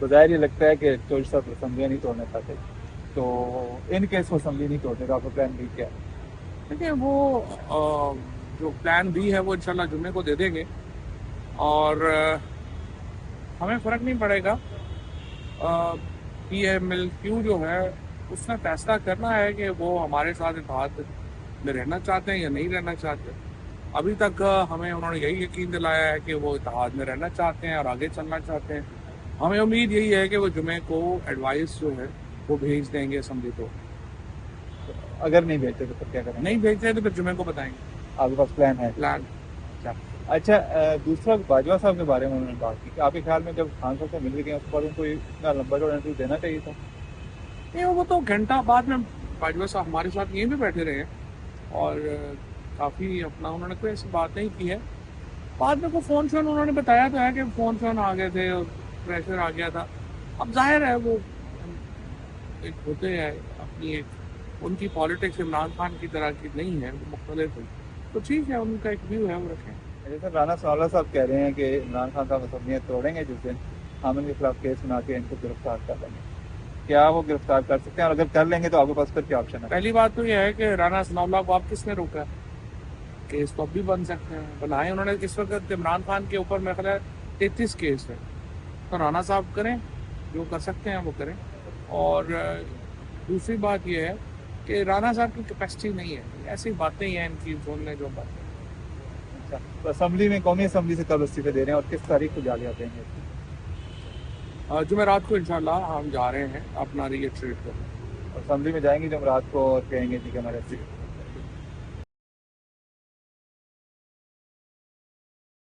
तो ज़ाहिर ये लगता है कि चौधरी साहब असम्बलियाँ नहीं तोड़ना चाहते, तो इन केस वो असम्बली नहीं तोड़ते तो आपका प्लान बी क्या है? देखिए वो जो प्लान बी है वो इंशाल्लाह जुम्मे को दे देंगे, और हमें फ़र्क नहीं पड़ेगा। PMLQ जो है उसने फैसला करना है कि वो हमारे साथ इत्तेहाद में रहना चाहते हैं या नहीं रहना चाहते। अभी तक हमें उन्होंने यही यकीन दिलाया है कि वो इत्तेहाद में रहना चाहते हैं और आगे चलना चाहते हैं। हमें उम्मीद यही है कि वो जुमे को एडवाइस जो है वो भेज देंगे असम्बली को। अगर नहीं भेजते तो फिर क्या करेंगे? नहीं भेजते तो फिर जुमे को बताएंगे आपके पास प्लान है? प्लान। अच्छा, दूसरा बाजवा साहब के बारे में उन्होंने बात की कि आपके ख्याल में जब खान साहब से मिल भी गए उसके बाद उनको इतना लंबा चौड़ा इंटरव्यू देना चाहिए था? नहीं, वो तो घंटा बाद में बाजवा साहब हमारे साथ यहीं पे बैठे रहे हैं और काफ़ी अपना उन्होंने कोई ऐसी बात नहीं की है। बाद में को फ़ोन शोन उन्होंने बताया तो है कि फ़ोन शोन आ गए थे और प्रेशर आ गया था। अब जाहिर है वो एक होते हैं अपनी एक उनकी पॉलिटिक्स इमरान खान की तरह की नहीं है, वो मुख्तलिफ है। तो ठीक है, उनका एक व्यू है, वो रखें। जैसे राना सनाउल्लाह साहब कह रहे हैं कि इमरान खान साहब असम्बलियाँ तोड़ेंगे जिस दिन, हम इनके खिलाफ केस बना के इनको गिरफ्तार कर लेंगे। क्या वो गिरफ्तार कर सकते हैं, और अगर कर लेंगे तो आपके पास फिर क्या ऑप्शन है? पहली बात तो यह है कि राना सनाउल्लाह को आप किसने रोका है? केस तो अब भी बन सकते हैं, बनाए उन्होंने। इस वक्त इमरान खान के ऊपर मेरा ख्याल 33 केस है। तो राना साहब करें, जो कर सकते हैं वो करें। और दूसरी बात यह है कि राना साहब की कैपेसिटी नहीं है, ऐसी बातें ही हैं इनकी बोलने जो बातें। अच्छा, तो असम्बली में कौमी असम्बली से कब इस्तीफे दे रहे हैं और किस तारीख को जालियात देंगे? जुमेरात को इंशाल्लाह हम जा रहे हैं अपना रीएट्रेट करने। असम्बली में जाएंगे जब रात को और कहेंगे जी कि हमारे